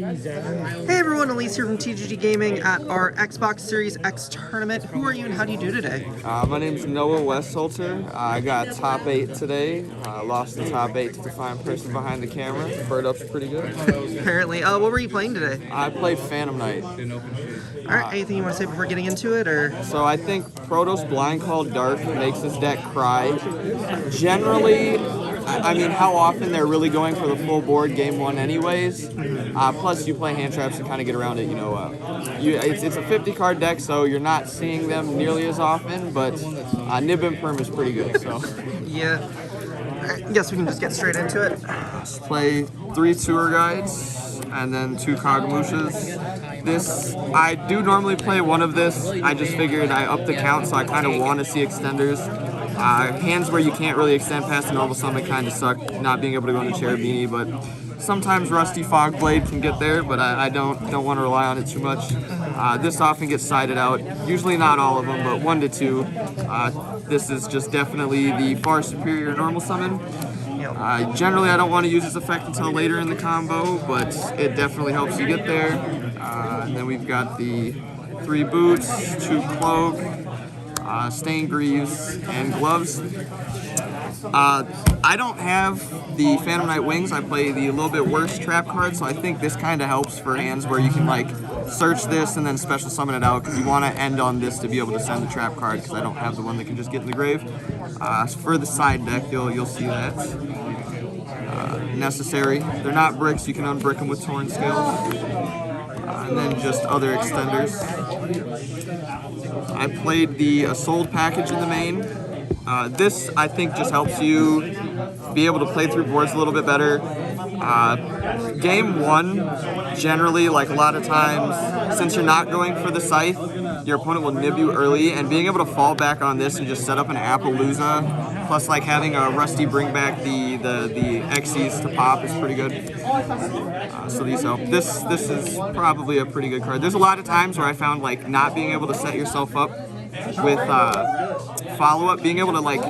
Hey everyone, Alyse here from TGG Gaming at our Xbox Series X tournament. Who are you and how do you do today? My name's Noah Westholter. I got top 8 today. Lost the top 8 to the fine person behind the camera. Bird up's pretty good. Apparently. What were you playing today? I played Phantom Knight. Alright, anything you want to say before getting into it, or? So I think Protoss Blind Call Dark makes this deck cry. Generally, I mean, how often they're really going for the full board game one anyways. Plus, you play hand traps and kind of get around it, you know. It's a 50-card deck, so you're not seeing them nearly as often, but Nib and Perm is pretty good, so. Yeah. I guess we can just get straight into it. Let's play 3 Tour Guides and then 2 Kagamushas. This, I do normally play one of this. I just figured I upped the count, so I kind of want to see extenders. Hands where you can't really extend past the normal summon kind of suck, not being able to go into Cherubini, but sometimes Rusty Fogblade can get there, but I don't want to rely on it too much. This often gets sided out, usually not all of them, but 1 to 2. This is just definitely the far superior normal summon. Generally, I don't want to use this effect until later in the combo, but it definitely helps you get there. And then we've got the 3 boots, 2 cloak, stained greaves, and gloves. I don't have the Phantom Knight wings. I play the little bit worse trap card, so I think this kind of helps for hands where you can like search this and then special summon it out because you want to end on this to be able to send the trap card because I don't have the one that can just get in the grave. For the side deck, you'll see that. Necessary. They're not bricks. You can unbrick them with Torn Scales. And then just other extenders. I played the Assault package in the main. This, I think, just helps you be able to play through boards a little bit better. Game 1, generally, like a lot of times, since you're not going for the Scythe, your opponent will nib you early, and being able to fall back on this and just set up an Appaloosa, plus like having a Rusty bring back the Xyz to pop is pretty good. So these help. This is probably a pretty good card. There's a lot of times where I found like not being able to set yourself up with follow-up, being able to like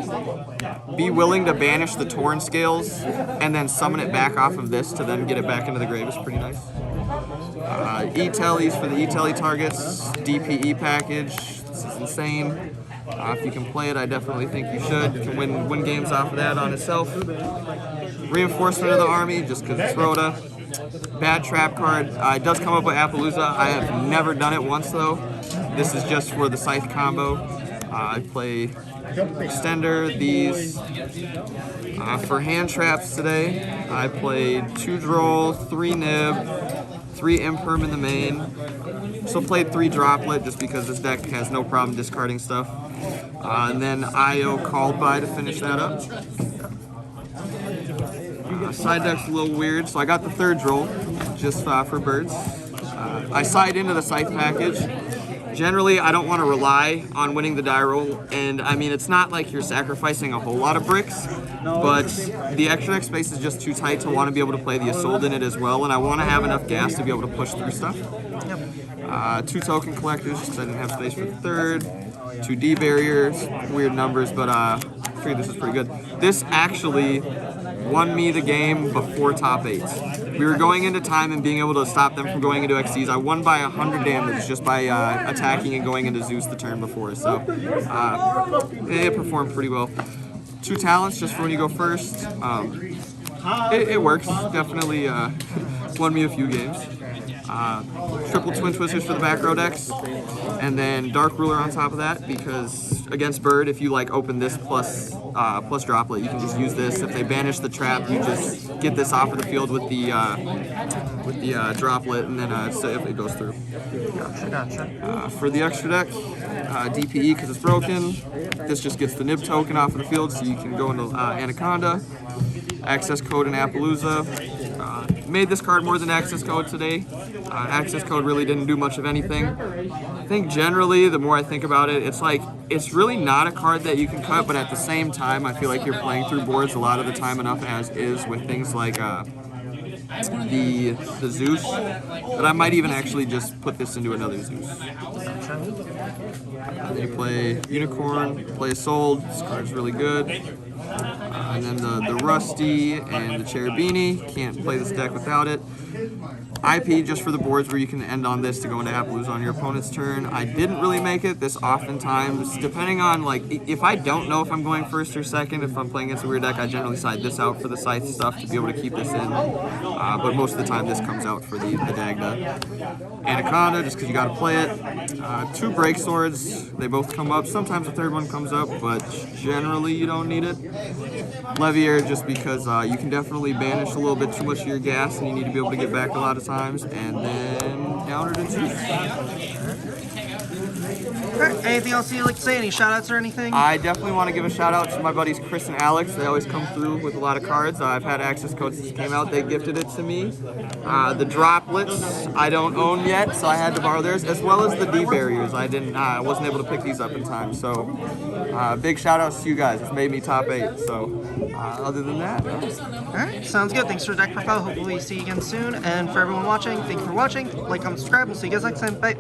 be willing to banish the Torn Scales and then summon it back off of this to then get it back into the grave is pretty nice. E-Tellies for the E-Telly targets, DPE package, this is insane. If you can play it, I definitely think you should. You can win games off of that on itself. Reinforcement of the army, just because it's Rhoda. Bad trap card. It does come up with Appaloosa. I have never done it once though. This is just for the Scythe combo. I play Extender, these. For hand traps today, I played 2 Droll, 3 Nib, 3 Imperm in the main. So played 3 Droplet just because this deck has no problem discarding stuff. And then IO Called By to finish that up. Side deck's a little weird, so I got the 3rd Droll just for birds. I side into the Scythe package. Generally, I don't want to rely on winning the die roll, and I mean, it's not like you're sacrificing a whole lot of bricks, but the extra deck space is just too tight to want to be able to play the Assault in it as well, and I want to have enough gas to be able to push through stuff. 2 token collectors, because I didn't have space for the 3rd. 2 D barriers, weird numbers, but I figured this was pretty good. This actually won me the game before top 8. We were going into time and being able to stop them from going into Xyz. I won by 100 damage just by attacking and going into Zeus the turn before, so it performed pretty well. 2 talents just for when you go first. It works, definitely won me a few games. Triple Twin Twisters for the back row decks, and then Dark Ruler on top of that, because against Bird, if you like open this plus Droplet, you can just use this. If they banish the trap, you just get this off of the field with the Droplet, and then so if it goes through. Gotcha. For the extra deck, DPE because it's broken. This just gets the Nib token off of the field, so you can go into Anaconda. Access code and Appaloosa. Made this card more than access code today. Access code really didn't do much of anything. I think generally, the more I think about it, it's like, it's really not a card that you can cut, but at the same time, I feel like you're playing through boards a lot of the time enough as is with things like the Zeus, that I might even actually just put this into another Zeus. They play Unicorn, play Assault, this card's really good. And then the Rusty and the Cherubini, can't play this deck without it. IP just for the boards where you can end on this to go into Appaloosa on your opponent's turn. I didn't really make it. This oftentimes, depending on like, if I don't know if I'm going first or second, if I'm playing against a weird deck, I generally side this out for the scythe stuff to be able to keep this in. But most of the time this comes out for the Dagda. Anaconda, just because you got to play it. 2 break swords, they both come up. Sometimes the third one comes up, but generally you don't need it. Levier, just because you can definitely banish a little bit too much of your gas and you need to be able to get back a lot of times, and then countered in 2. Alright, anything else you'd like to say? Any shout outs or anything? I definitely want to give a shout out to my buddies Chris and Alex. They always come through with a lot of cards. I've had access codes since it came out. They gifted it to me. The droplets I don't own yet, so I had to borrow theirs, as well as the D barriers. I wasn't able to pick these up in time. So big shout outs to you guys. It's made me top 8. So other than that, Alright, sounds good. Thanks for the deck profile. Hopefully we see you again soon. And for everyone watching, thank you for watching. Like, comment, subscribe. We'll see you guys next time. Bye.